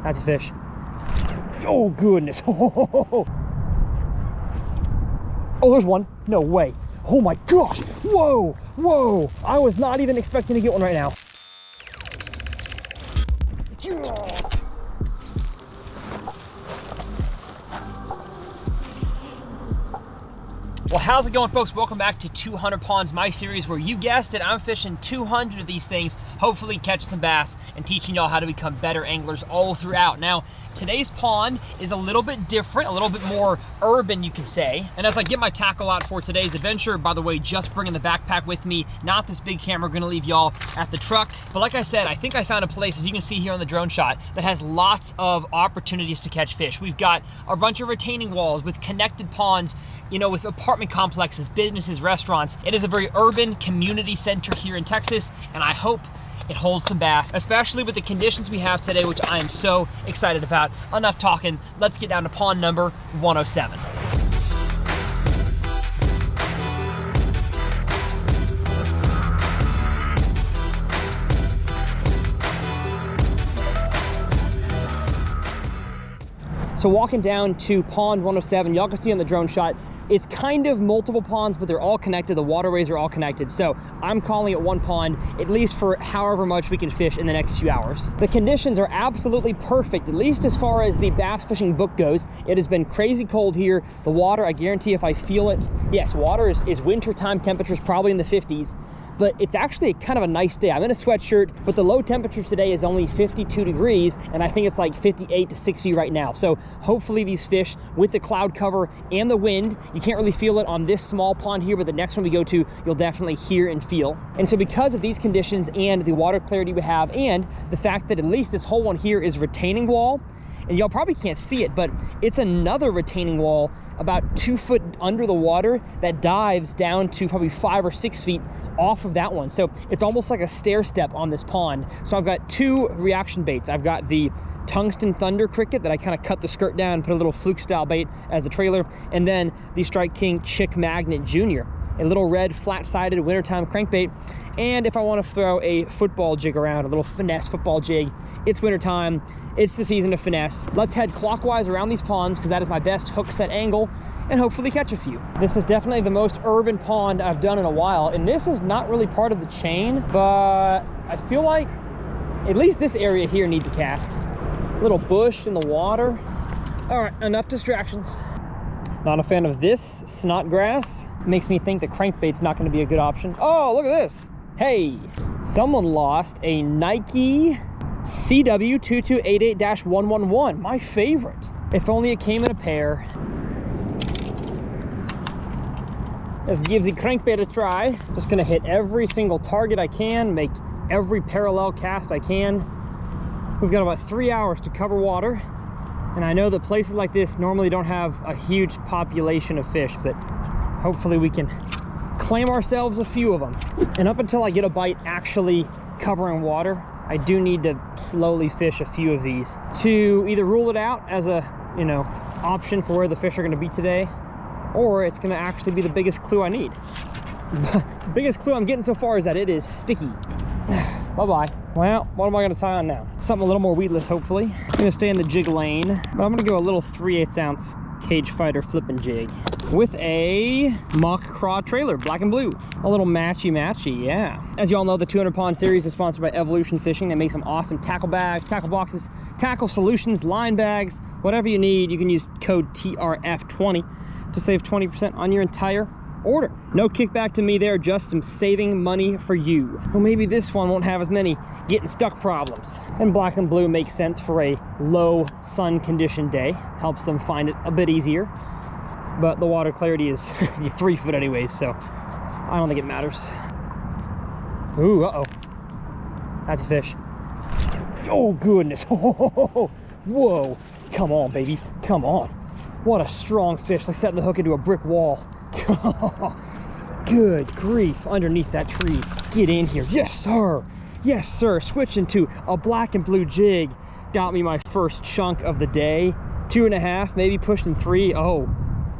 That's a fish. Oh, goodness. Oh, there's one. No way. Oh my gosh. Whoa, whoa. I was not even expecting to get one right now. Well, how's it going, folks? Welcome back to 200 Ponds, my series where you guessed it, I'm fishing 200 of these things, hopefully catching some bass and teaching y'all how to become better anglers all throughout. Now, today's pond is a little bit different, a little bit more urban, you could say. And as I get my tackle out for today's adventure, by the way, just bringing the backpack with me, not this big camera, gonna leave y'all at the truck. But like I said, I think I found a place, as you can see here on the drone shot, that has lots of opportunities to catch fish. We've got a bunch of retaining walls with connected ponds, you know, with apartment complexes, businesses, restaurants. It is a very urban community center here in Texas, and I hope it holds some bass, especially with the conditions we have today, which I am so excited about. Enough talking, let's get down to pond number 107. So walking down to pond 107, y'all can see on the drone shot, it's kind of multiple ponds, but they're all connected. The waterways are all connected. So I'm calling it one pond, at least for however much we can fish in the next few hours. The conditions are absolutely perfect, at least as far as the bass fishing book goes. It has been crazy cold here. The water, I guarantee if I feel it, yes, water is wintertime temperatures, probably in the 50s. But it's actually kind of a nice day. I'm in a sweatshirt, but the low temperature today is only 52 degrees, and I think it's like 58 to 60 right now. So hopefully these fish, with the cloud cover and the wind, you can't really feel it on this small pond here, but the next one we go to, you'll definitely hear and feel. And so because of these conditions and the water clarity we have, and the fact that at least this whole one here is retaining wall, and y'all probably can't see it, but it's another retaining wall about 2 foot under the water that dives down to probably 5 or 6 feet off of that one. So it's almost like a stair step on this pond. So I've got 2 reaction baits. I've got the Tungsten Thunder Cricket that I kind of cut the skirt down and put a little fluke style bait as the trailer, and then the Strike King Chick Magnet Jr., a little red flat-sided wintertime crankbait. And if I want to throw a football jig around, a little finesse football jig, it's wintertime, it's the season of finesse. Let's head clockwise around these ponds because that is my best hook set angle, and hopefully catch a few. This is definitely the most urban pond I've done in a while, and this is not really part of the chain, but I feel like at least this area here needs a cast. A little bush in the water. All right, enough distractions. Not a fan of this snot grass. Makes me think the crankbait's not gonna be a good option. Oh, look at this. Hey, someone lost a Nike CW2288-111, my favorite. If only it came in a pair. Let's give the crankbait a try. Just gonna hit every single target I can, make every parallel cast I can. We've got about 3 hours to cover water. And I know that places like this normally don't have a huge population of fish, but hopefully we can claim ourselves a few of them. And up until I get a bite actually covering water, I do need to slowly fish a few of these to either rule it out as a, you know, option for where the fish are gonna be today, or it's gonna actually be the biggest clue I need. The biggest clue I'm getting so far is that it is sticky. Bye-bye. Well, what am I gonna tie on now? Something a little more weedless, hopefully. I'm gonna stay in the jig lane, but I'm gonna go a little 3/8 ounce Cage Fighter flipping jig with a Mach craw trailer, black and blue. A little matchy, yeah. As y'all know, the 200 Pond series is sponsored by Evolution Fishing. They make some awesome tackle bags, tackle boxes, tackle solutions, line bags, whatever you need. You can use code TRF20 to save 20% on your entire order. No kickback to me there, just some saving money for you. Well, maybe this one won't have as many getting stuck problems. And black and blue makes sense for a low sun condition day. Helps them find it a bit easier. But the water clarity is 3 foot anyways, so I don't think it matters. Ooh, uh-oh. That's a fish. Oh, goodness. Whoa. Come on, baby. Come on. What a strong fish. Like setting the hook into a brick wall. Good grief, underneath that tree. Get in here. Yes, sir. Yes, sir. Switching to a black and blue jig. Got me my first chunk of the day. 2.5, maybe pushing 3. Oh,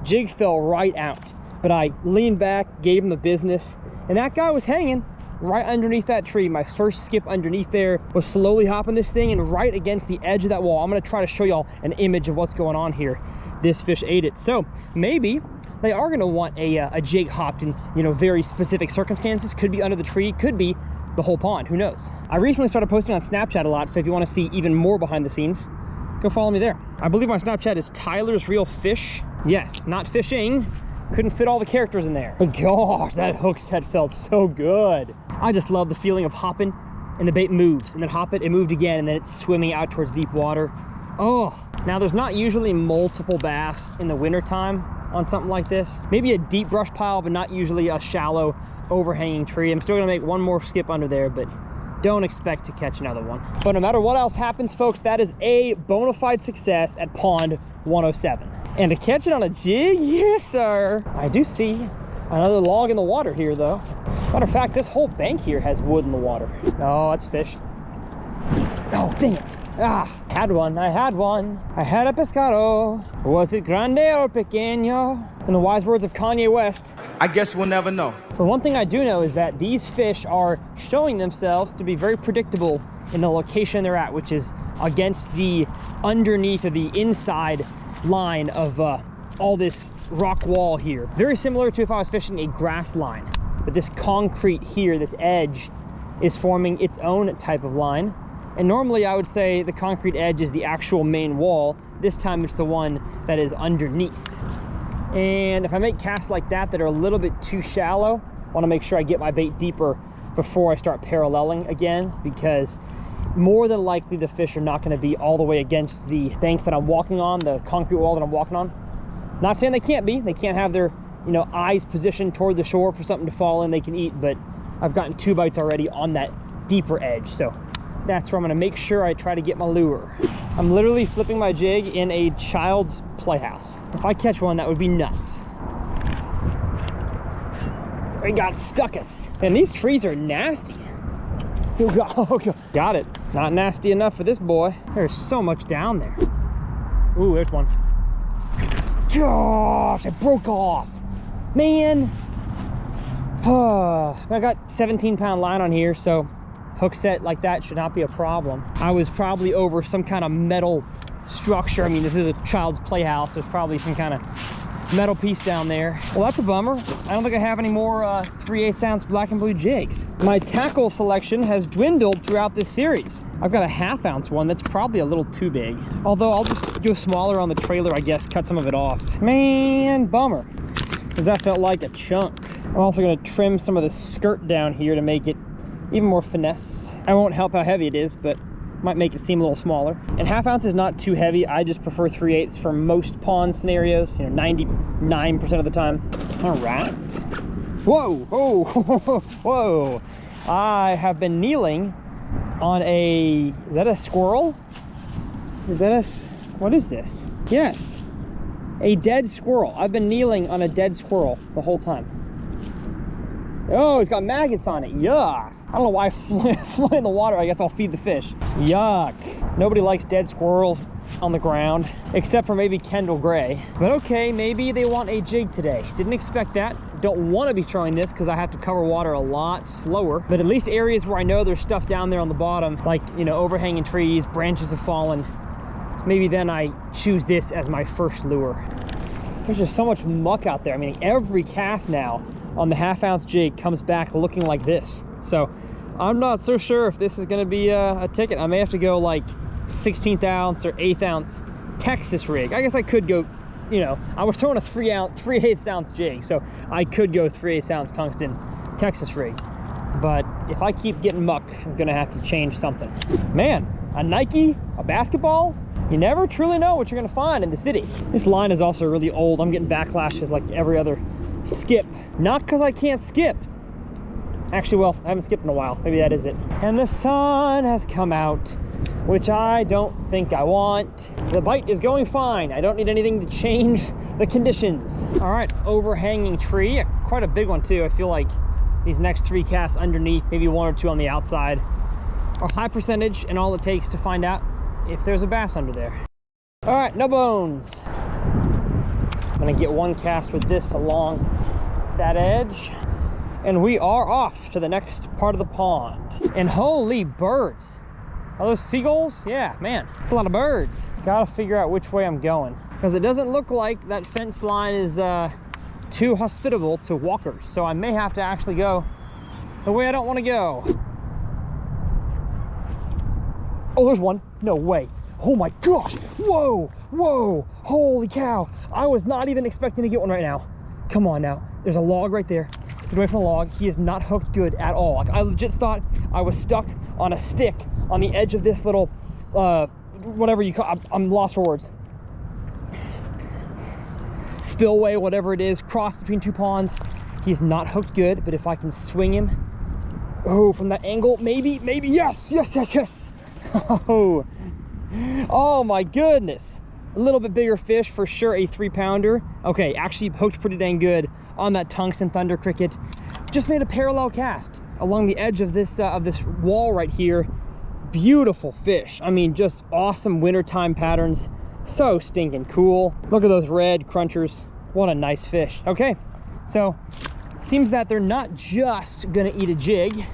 jig fell right out. But I leaned back, gave him the business, and that guy was hanging right underneath that tree. My first skip underneath there was slowly hopping this thing, and right against the edge of that wall. I'm gonna try to show y'all an image of what's going on here. This fish ate it. So maybe they are gonna want a jig hopped in, you know, very specific circumstances. Could be under the tree, could be the whole pond, who knows? I recently started posting on Snapchat a lot, so if you wanna see even more behind the scenes, go follow me there. I believe my Snapchat is Tyler's Real Fish. Yes, not fishing. Couldn't fit all the characters in there. But gosh, that hook set felt so good. I just love the feeling of hopping and the bait moves, and then hop it, it moved again, and then it's swimming out towards deep water. Oh, now there's not usually multiple bass in the wintertime on something like this. Maybe a deep brush pile, but not usually a shallow overhanging tree. I'm still gonna make one more skip under there, but don't expect to catch another one. But no matter what else happens, folks, that is a bona fide success at pond 107. And to catch it on a jig, yes sir. I do see another log in the water here though. Matter of fact, this whole bank here has wood in the water. Oh, that's fish. Oh, dang it. Ah, I had one. I had a pescado. Was it grande or pequeño? In the wise words of Kanye West, I guess we'll never know. But one thing I do know is that these fish are showing themselves to be very predictable in the location they're at, which is against the underneath of the inside line of all this rock wall here. Very similar to if I was fishing a grass line, but this concrete here, this edge, is forming its own type of line. And normally I would say the concrete edge is the actual main wall. This time it's the one that is underneath. And if I make casts like that are a little bit too shallow, I want to make sure I get my bait deeper before I start paralleling again, because more than likely the fish are not going to be all the way against the bank that I'm walking on, the concrete wall that I'm walking on. Not saying they can't be. They can't have their, you know, eyes positioned toward the shore for something to fall in they can eat, but I've gotten 2 bites already on that deeper edge. So that's where I'm gonna make sure I try to get my lure. I'm literally flipping my jig in a child's playhouse. If I catch one, that would be nuts. We got stuck us. And these trees are nasty. Oh, got it. Not nasty enough for this boy. There's so much down there. Ooh, there's one. Gosh, it broke off. Man. I got 17-pound line on here, so hook set like that should not be a problem. I was probably over some kind of metal structure. I mean, this is a child's playhouse. There's probably some kind of metal piece down there. Well, that's a bummer. I don't think I have any more 3/8 ounce black and blue jigs. My tackle selection has dwindled throughout this series. I've got a 1/2 ounce one that's probably a little too big. Although I'll just go smaller on the trailer, I guess, cut some of it off. Man, bummer, because that felt like a chunk. I'm also gonna trim some of the skirt down here to make it even more finesse. I won't help how heavy it is, but might make it seem a little smaller. And 1/2 ounce is not too heavy. I just prefer 3/8 for most pond scenarios, you know, 99% of the time. All right. Whoa, whoa, whoa. I have been kneeling on a, is that a squirrel? Is that a, what is this? Yes, a dead squirrel. I've been kneeling on a dead squirrel the whole time. Oh, it's got maggots on it. Yuck. I don't know why I flew in the water. I guess I'll feed the fish. Yuck. Nobody likes dead squirrels on the ground, except for maybe Kendall Gray. But okay, maybe they want a jig today. Didn't expect that. Don't want to be throwing this because I have to cover water a lot slower. But at least areas where I know there's stuff down there on the bottom, like, you know, overhanging trees, branches have fallen. Maybe then I choose this as my first lure. There's just so much muck out there. I mean, every cast now on the 1/2 ounce jig comes back looking like this. So I'm not so sure if this is going to be a ticket. I may have to go like 16th ounce or 1/8 ounce Texas rig. I guess I could go, you know, I was throwing a 3/8 ounce jig, so I could go 3/8 ounce tungsten Texas rig. But if I keep getting muck, I'm going to have to change something. Man, a Nike, a basketball, you never truly know what you're going to find in the city. This line is also really old. I'm getting backlashes like every other skip. Not because I can't skip. Actually, well, I haven't skipped in a while. Maybe that is it. And the sun has come out, which I don't think I want. The bite is going fine. I don't need anything to change the conditions. All right, overhanging tree, quite a big one too. I feel like these next 3 casts underneath, maybe 1 or 2 on the outside, are high percentage and all it takes to find out if there's a bass under there. All right, no bones. I'm gonna get 1 cast with this along that edge. And we are off to the next part of the pond. And holy birds. Are those seagulls? Yeah, man, it's a lot of birds. Gotta figure out which way I'm going, because it doesn't look like that fence line is too hospitable to walkers. So I may have to actually go the way I don't want to go. Oh, there's one. No way. Oh my gosh. Whoa, whoa, holy cow. I was not even expecting to get one right now. Come on now. There's a log right there. Get away from the log. He is not hooked good at all. Like, I legit thought I was stuck on a stick on the edge of this little, whatever you call, I'm lost for words. Spillway, whatever it is, cross between two ponds. He's not hooked good, but if I can swing him, oh, from that angle, maybe, yes, yes, yes, yes. Oh, oh my goodness. A little bit bigger fish for sure, a 3-pounder. Okay, actually hooked pretty dang good on that tungsten thunder cricket. Just made a parallel cast along the edge of this wall right here. Beautiful fish. I mean, just awesome wintertime patterns. So stinking cool. Look at those red crunchers. What a nice fish. Okay, so seems that they're not just gonna eat a jig.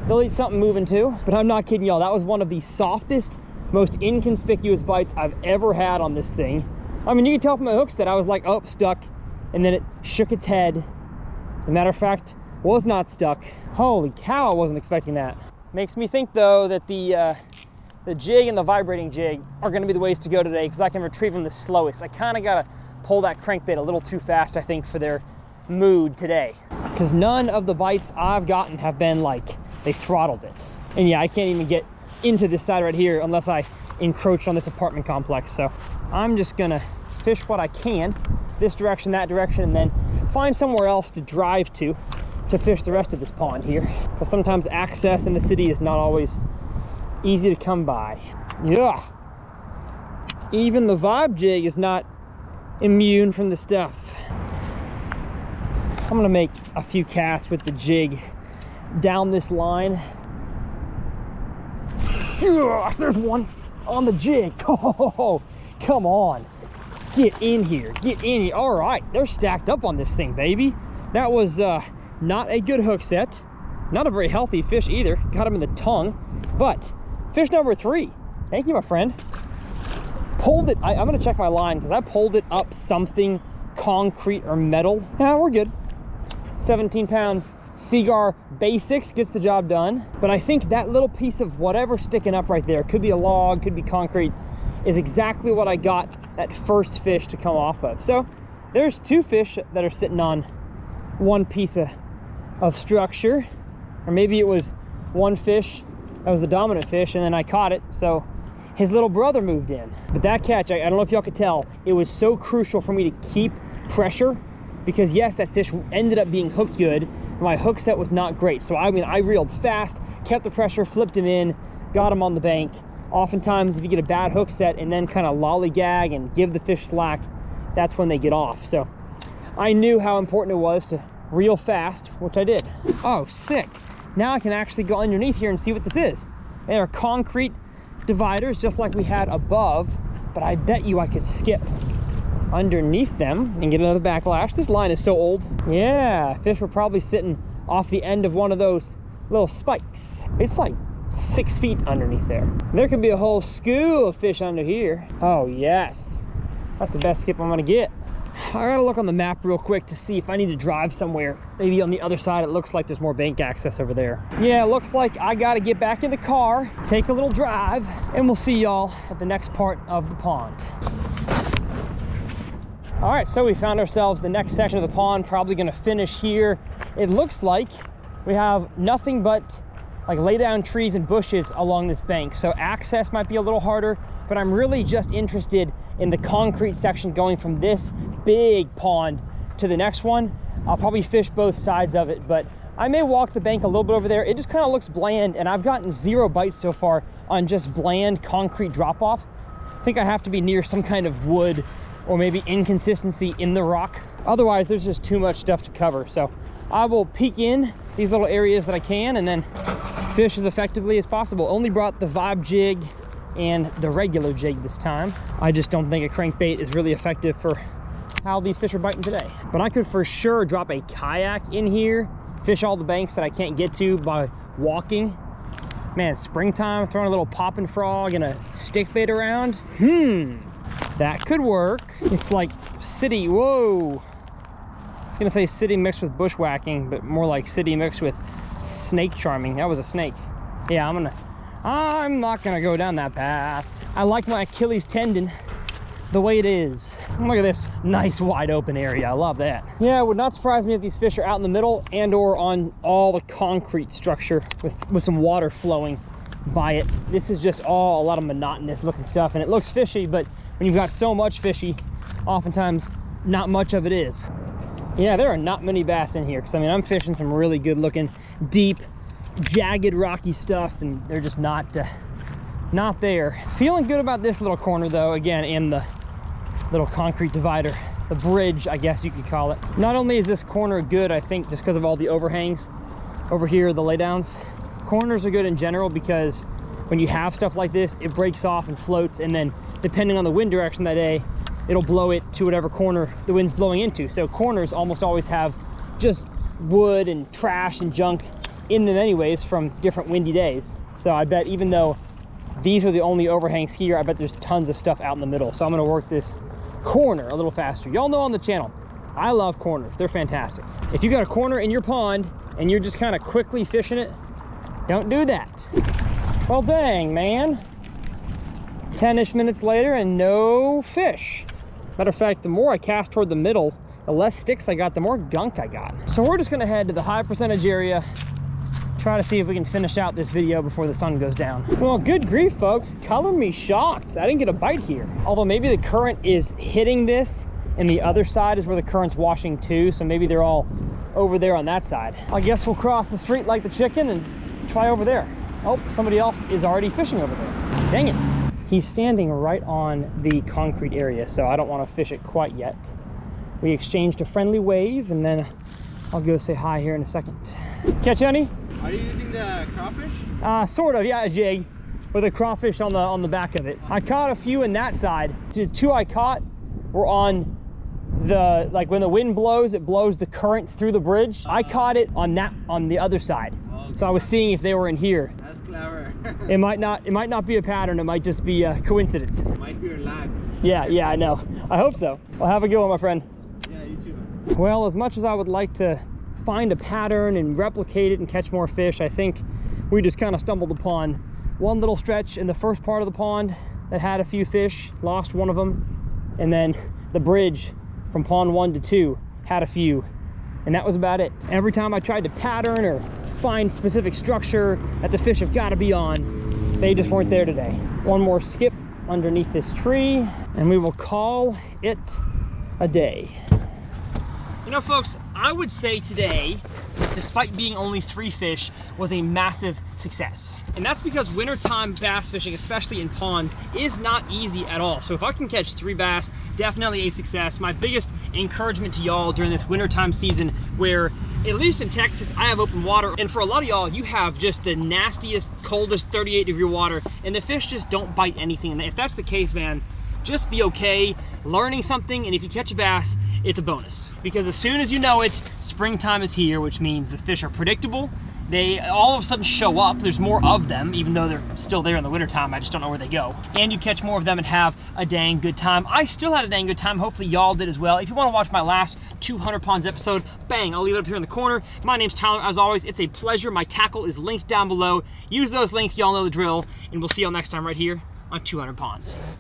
They'll eat something moving too, but I'm not kidding y'all. That was one of the softest, most inconspicuous bites I've ever had on this thing. I mean, you can tell from my hook set, I was like, oh, stuck. And then it shook its head. As a matter of fact, was not stuck. Holy cow, I wasn't expecting that. Makes me think though that the jig and the vibrating jig are gonna be the ways to go today, because I can retrieve them the slowest. I kinda gotta pull that crankbait a little too fast, I think, for their mood today. Because none of the bites I've gotten have been like, they throttled it. And yeah, I can't even get into this side right here unless I encroach on this apartment complex. So I'm just gonna fish what I can, this direction, that direction, and then find somewhere else to drive to fish the rest of this pond here. Because sometimes access in the city is not always easy to come by. Yeah, even the vibe jig is not immune from the stuff. I'm gonna make a few casts with the jig down this line. Ugh, there's one on the jig. Oh, come on, get in here, get in here. All right, they're stacked up on this thing, baby. That was not a good hook set, not a very healthy fish either. Got him in the tongue, but fish number 3. Thank you, my friend. Pulled it. I'm gonna check my line because I pulled it up something concrete or metal. Yeah, we're good. 17-pound Seaguar Basics gets the job done. But I think that little piece of whatever sticking up right there, could be a log, could be concrete, is exactly what I got that first fish to come off of. So there's 2 fish that are sitting on one piece of structure, or maybe it was one fish that was the dominant fish and then I caught it, so his little brother moved in. But that catch, I don't know if y'all could tell, it was so crucial for me to keep pressure, because yes, that fish ended up being hooked good. My hook set was not great, so I mean, I reeled fast, kept the pressure, flipped him in, got him on the bank. Oftentimes, if you get a bad hook set and then kind of lollygag and give the fish slack, that's when they get off. So I knew how important it was to reel fast, which I did. Oh, sick. Now I can actually go underneath here and see what this is. They are concrete dividers, just like we had above, but I bet you I could skip underneath them and get another backlash. This line is so old. Yeah, fish were probably sitting off the end of one of those little spikes. It's like 6 feet underneath there. There could be a whole school of fish under here. Oh yes, that's the best skip I'm gonna get. I gotta look on the map real quick to see if I need to drive somewhere. Maybe on the other side, it looks like there's more bank access over there. Yeah, it looks like I gotta get back in the car, take a little drive, and we'll see y'all at the next part of the pond. All right, so we found ourselves the next section of the pond, probably gonna finish here. It looks like we have nothing but like lay down trees and bushes along this bank, so access might be a little harder, but I'm really just interested in the concrete section going from this big pond to the next one. I'll probably fish both sides of it, but I may walk the bank a little bit over there. It just kind of looks bland, and I've gotten 0 bites so far on just bland concrete drop off. I think I have to be near some kind of wood or maybe inconsistency in the rock. Otherwise, there's just too much stuff to cover. So I will peek in these little areas that I can and then fish as effectively as possible. Only brought the vibe jig and the regular jig this time. I just don't think a crankbait is really effective for how these fish are biting today. But I could for sure drop a kayak in here fish all the banks that I can't get to by walking. Man, springtime, throwing a little popping frog and a stick bait around. That could work. It's like city, whoa. I was gonna say city mixed with bushwhacking, but more like city mixed with snake charming. That was a snake. Yeah, I'm not gonna go down that path. I like my Achilles tendon the way it is. Look at this nice wide open area. I love that. Yeah, it would not surprise me if these fish are out in the middle and or on all the concrete structure with some water flowing by it. This is just all a lot of monotonous looking stuff, and it looks fishy, but when you've got so much fishy, oftentimes not much of it is. Yeah, there are not many bass in here, because I mean, I'm fishing some really good looking, deep, jagged, rocky stuff, and they're just not there. Feeling good about this little corner though, again, in the little concrete divider, the bridge, I guess you could call it. Not only is this corner good, I think, just because of all the overhangs over here, the laydowns. Corners are good in general because when you have stuff like this, it breaks off and floats, and then depending on the wind direction that day, it'll blow it to whatever corner the wind's blowing into. So corners almost always have just wood and trash and junk in them anyways from different windy days. So I bet even though these are the only overhang skier, I bet there's tons of stuff out in the middle. So I'm gonna work this corner a little faster. Y'all know on the channel, I love corners. They're fantastic. If you got a corner in your pond and you're just kind of quickly fishing it, don't do that. Well, dang, man. 10-ish minutes later and no fish. Matter of fact, the more I cast toward the middle, the less sticks I got, the more gunk I got. So we're just gonna head to the high percentage area, try to see if we can finish out this video before the sun goes down. Well, good grief, folks. Color me shocked. I didn't get a bite here. Although maybe the current is hitting this and the other side is where the current's washing too. So maybe they're all over there on that side. I guess we'll cross the street like the chicken and try over there. Oh, somebody else is already fishing over there. Dang it. He's standing right on the concrete area, so I don't want to fish it quite yet. We exchanged a friendly wave, and then I'll go say hi here in a second. Catch any? Are you using the crawfish? Sort of, yeah, a jig with a crawfish on the back of it. I caught a few in that side. The two I caught were on the, like when the wind blows, it blows the current through the bridge. I caught it on the other side. Okay. So I was seeing if they were in here. That's clever. It might not be a pattern. It might just be a coincidence. It might be your luck. Yeah, I know. I hope so. Well, have a good one, my friend. Yeah, you too. Well, as much as I would like to find a pattern and replicate it and catch more fish, I think we just kind of stumbled upon one little stretch in the first part of the pond that had a few fish, lost one of them, and then the bridge from pond 1 to 2 had a few, and that was about it. Every time I tried to pattern or find specific structure that the fish have got to be on, they just weren't there today. One more skip underneath this tree and we will call it a day. You know, folks, I would say today, despite being only 3 fish, was a massive success. And that's because wintertime bass fishing, especially in ponds, is not easy at all. So if I can catch 3 bass, definitely a success. My biggest encouragement to y'all during this wintertime season, where at least in Texas, I have open water. And for a lot of y'all, you have just the nastiest, coldest 38-degree water, and the fish just don't bite anything. And if that's the case, man, just be okay learning something, and if you catch a bass, it's a bonus. Because as soon as you know it, springtime is here, which means the fish are predictable. They all of a sudden show up. There's more of them, even though they're still there in the wintertime. I just don't know where they go. And you catch more of them and have a dang good time. I still had a dang good time. Hopefully y'all did as well. If you want to watch my last 200 ponds episode, bang, I'll leave it up here in the corner. My name's Tyler. As always, it's a pleasure. My tackle is linked down below. Use those links. Y'all know the drill. And we'll see y'all next time right here on 200 Ponds.